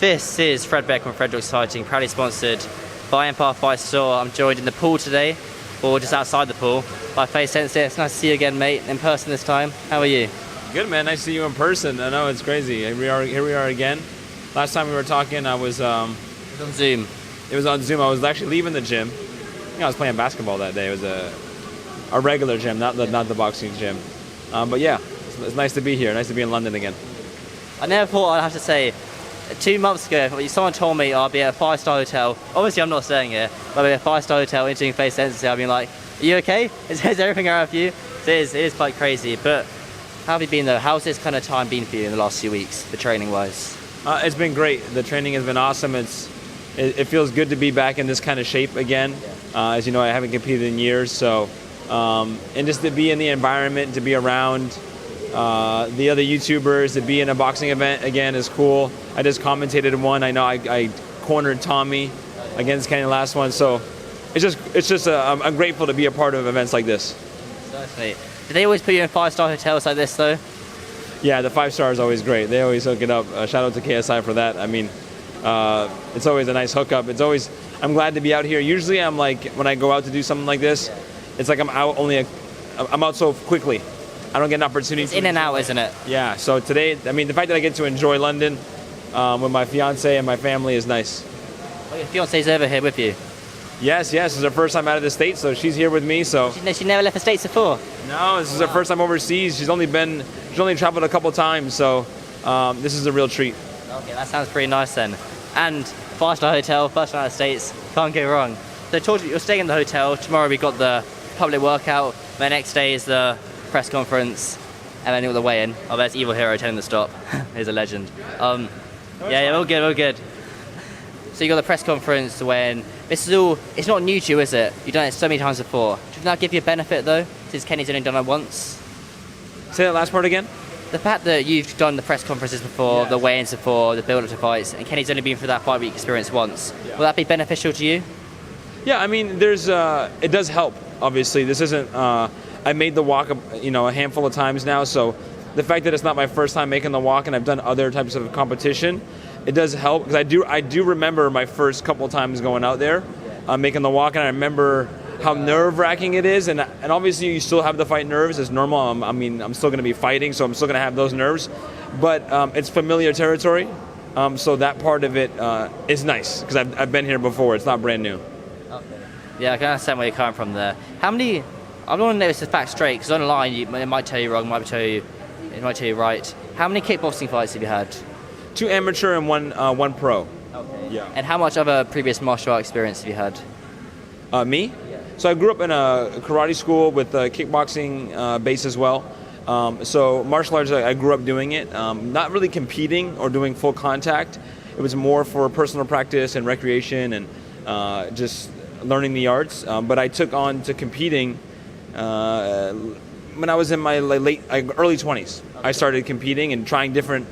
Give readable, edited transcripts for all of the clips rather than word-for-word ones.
This is Fred Beck from Fred Beck Fighting, proudly sponsored by Empire Fight Store. I'm joined in the pool today, or just outside the pool, by Faze Sensei. It's nice to see you again, mate, in person this time. How are you? Good, man. Nice to see you in person. I know, it's crazy. Here we are again. Last time we were talking, I was... It was on Zoom. It was on Zoom. I was actually leaving the gym. I was playing basketball that day. It was a regular gym, not the boxing gym. But yeah, it's nice to be here. Nice to be in London again. I never thought I'd have to say, 2 months ago, someone told me I'll be at a 5-star hotel. Obviously, I'm not staying here, but I'll be at a 5-star hotel interviewing Faze Sensei. I've been like, are you okay? Is everything all right for you? So it is quite crazy. But how have you been, though? How's this kind of time been for you in the last few weeks, the training-wise? It's been great. The training has been awesome. It feels good to be back in this kind of shape again. As you know, I haven't competed in years, so and just to be in the environment, to be around the other YouTubers, to be in a boxing event again is cool. I just commentated one. I know I cornered Tommy against Kenny last one, so I'm grateful to be a part of events like this. Certainly. Do they always put you in 5-star hotels like this, though? Yeah, the 5-star is always great. They always hook it up. Shout out to KSI for that. I mean, it's always a nice hookup. I'm glad to be out here. Usually I'm like, when I go out to do something like this, it's like I'm out so quickly. I don't get an opportunity. It's in and out, isn't it? Yeah, so today, I mean, the fact that I get to enjoy London with my fiance and my family is nice. Well, your fiance's over here with you? Yes, it's her first time out of the States, so she's here with me, so. She never left the States before? No, this is her first time overseas. She's only traveled a couple times, so this is a real treat. Okay, that sounds pretty nice then. And 5-star hotel, first time out of the States, can't go wrong. So you're staying in the hotel. Tomorrow we got the public workout. The next day is the press conference, and then all the weigh-in. Oh, there's Evil Hero telling the stop. He's a legend. Yeah, all good. So you got the press conference, the weigh-in. This is all. It's not new to you, is it? You've done it so many times before. Does that give you a benefit though, since Kenny's only done it once? Say that last part again. The fact that you've done the press conferences before, the weigh-ins before, the build-up to fights, and Kenny's only been through that 5-week experience once, will that be beneficial to you? Yeah, I mean, it does help. Obviously, this isn't. I made the walk, a handful of times now. So the fact that it's not my first time making the walk, and I've done other types of competition, it does help because I do remember my first couple of times going out there, making the walk, and I remember how nerve-wracking it is, and obviously you still have the fight nerves. It's normal. I'm still going to be fighting, so I'm still going to have those nerves, but it's familiar territory. So that part of it is nice because I've been here before. It's not brand new. Yeah, I can understand where you're coming from there. How many? I don't want to know this fact straight because online it might tell you wrong, it might tell you right. How many kickboxing fights have you had? 2 amateur and one pro. Okay. Yeah. And how much other previous martial art experience have you had? Me? Yeah. So I grew up in a karate school with a kickboxing base as well. So martial arts, I grew up doing it. Not really competing or doing full contact. It was more for personal practice and recreation and just learning the arts. But I took on to competing when I was in my early 20s. I started competing and trying different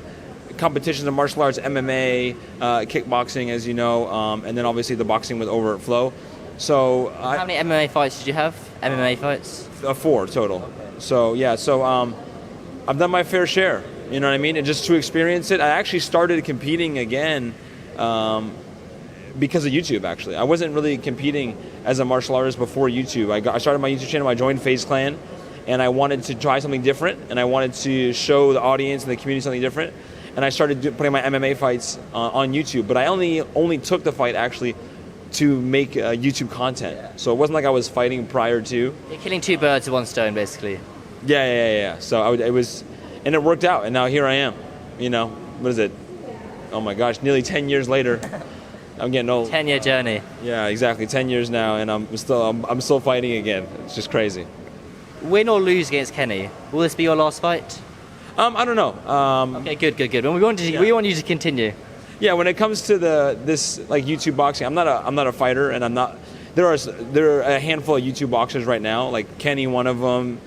competitions of martial arts, MMA, kickboxing, as you know, and then obviously the boxing with Overt Flow. So how many MMA fights did you have? MMA fights? 4 total. Okay. So yeah, I've done my fair share. You know what I mean? And just to experience it, I actually started competing again because of YouTube. Actually, I wasn't really competing as a martial artist before YouTube. I started my YouTube channel. I joined Faze Clan, and I wanted to try something different, and I wanted to show the audience and the community something different. And I started putting my MMA fights on YouTube. But I only took the fight actually to make YouTube content. Yeah. So it wasn't like I was fighting prior to. You're killing 2 birds with 1 stone, basically. Yeah. So and it worked out. And now here I am. What is it? Oh my gosh, nearly 10 years later. I'm getting old. 10-year journey. Yeah, exactly. 10 years now, and I'm still fighting again. It's just crazy. Win or lose against Kenny, will this be your last fight? I don't know. Okay, good. We want you to continue. Yeah, when it comes to this YouTube boxing, I'm not a fighter, and I'm not. There are a handful of YouTube boxers right now, like Kenny, one of them,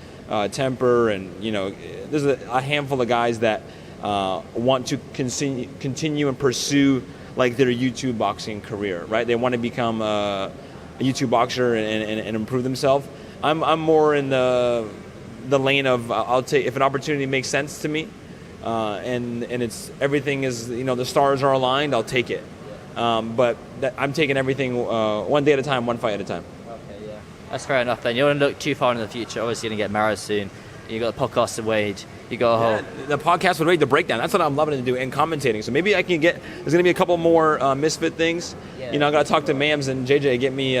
Temper, and there's a handful of guys that want to continue and pursue their YouTube boxing career, right? They want to become a YouTube boxer and improve themselves. I'm more in the lane of I'll take if an opportunity makes sense to me, and it's everything is, the stars are aligned, I'll take it. But I'm taking everything one day at a time, one fight at a time. Okay, yeah. That's fair enough then. You don't want to look too far into the future. Obviously, you're going to get married soon. You got the podcast with Wade. You got a whole... The podcast with Wade, the breakdown. That's what I'm loving to do, and commentating. So maybe I can get... There's going to be a couple more Misfit things. Yeah. I got to talk to Mams and JJ, get me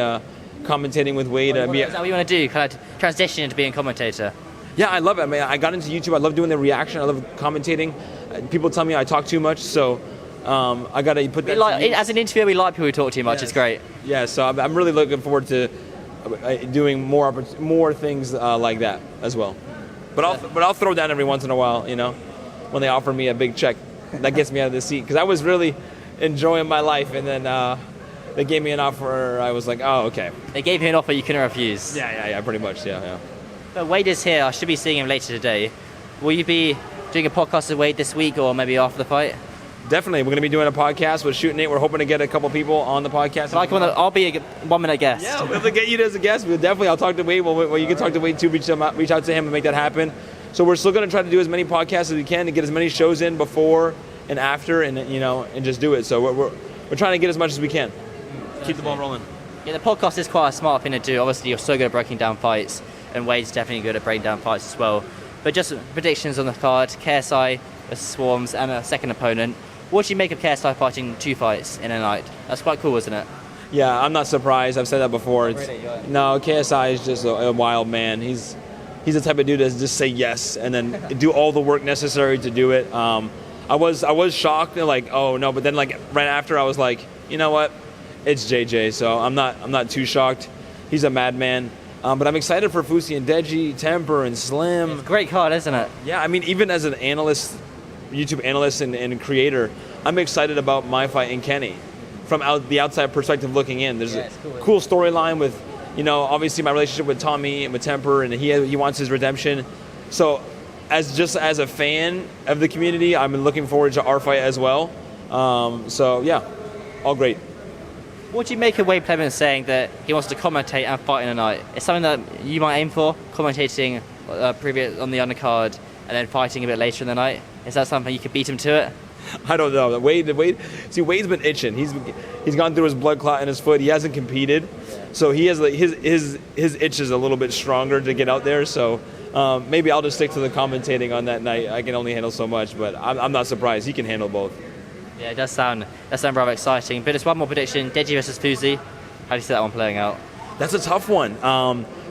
commentating with Wade. Is that what you want to do? Kind of transition into being a commentator? Yeah, I love it. I mean, I got into YouTube. I love doing the reaction. I love commentating. People tell me I talk too much, so I got to put that... As an interviewer, we like people who talk too much. Yes. It's great. Yeah, so I'm really looking forward to doing more things like that as well. But I'll throw down every once in a while, when they offer me a big check. That gets me out of the seat. Because I was really enjoying my life, and then they gave me an offer. I was like, oh, okay. They gave you an offer you couldn't refuse. Yeah, pretty much, yeah. But Wade is here. I should be seeing him later today. Will you be doing a podcast with Wade this week or maybe after the fight? Definitely. We're going to be doing a podcast with Shoot Nate. We're hoping to get a couple people on the podcast. I'll be a 1 minute guest. Yeah, we'll have to get you as a guest. I'll talk to Wade. Well, you can talk to Wade too. Reach out to him and make that happen. So we're still going to try to do as many podcasts as we can to get as many shows in before and after, and just do it. So we're trying to get as much as we can. Keep the ball rolling. Yeah, the podcast is quite a smart thing to do. Obviously, you're so good at breaking down fights, and Wade's definitely good at breaking down fights as well. But just predictions on the card: KSI versus Swarms and a second opponent. What do you make of KSI fighting 2 fights in a night? That's quite cool, isn't it? Yeah, I'm not surprised. I've said that before. No, KSI is just a wild man. He's the type of dude that just say yes and then do all the work necessary to do it. I was shocked, like, oh no, but then like right after I was like, you know what? It's JJ, so I'm not too shocked. He's a madman. But I'm excited for Fusi and Deji, Temper and Slim. It's a great card, isn't it? Yeah, I mean, even as an analyst, YouTube analyst and creator, I'm excited about my fight and Kenny from the outside perspective looking in. There's a cool storyline with, obviously my relationship with Tommy and with Temper, and he wants his redemption. So as a fan of the community, I'm looking forward to our fight as well. So yeah, all great. What do you make of Wade Clemens saying that he wants to commentate and fight in a night? It's something that you might aim for, commentating previous on the undercard and then fighting a bit later in the night. Is that something you could beat him to it? I don't know. Wade's been itching. He's gone through his blood clot in his foot. He hasn't competed, so he has his itch is a little bit stronger to get out there. So maybe I'll just stick to the commentating on that night. I can only handle so much, but I'm not surprised. He can handle both. Yeah, it does sound rather exciting. But it's one more prediction: Deji versus Fuzi. How do you see that one playing out? That's a tough one.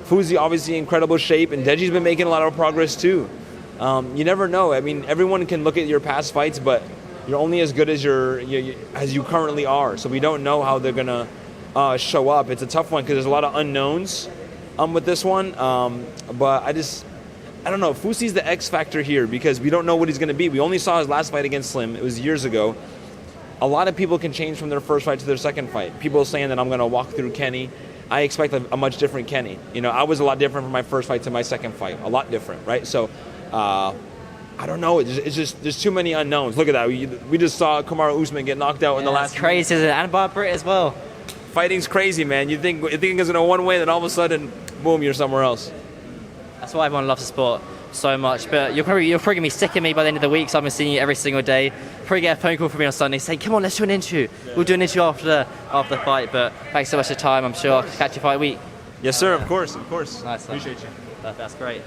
Fuzi obviously in incredible shape, and Deji's been making a lot of progress too. You never know. I mean, everyone can look at your past fights, but you're only as good as you currently are. So we don't know how they're gonna show up. It's a tough one because there's a lot of unknowns with this one. But I don't know. Fusi's the X factor here because we don't know what he's gonna be. We only saw his last fight against Slim. It was years ago. A lot of people can change from their first fight to their second fight. People are saying that I'm gonna walk through Kenny. I expect a much different Kenny. I was a lot different from my first fight to my second fight. A lot different, right? So. I don't know. It's just there's too many unknowns. Look at that. We just saw Kamaru Usman get knocked out in the last. It's crazy, isn't it? And Bob Britt as well. Fighting's crazy, man. You think it's gonna one way, then all of a sudden, boom, you're somewhere else. That's why everyone loves the sport so much. But you're probably gonna be sick of me by the end of the week. So I've been seeing you every single day. Probably get a phone call from me on Sunday saying, "Come on, let's do an interview. We'll do an interview after the fight." But thanks so much for your time. I'm sure I'll catch you fight week. Yes, sir. Of course. Nice. Appreciate you. That's great.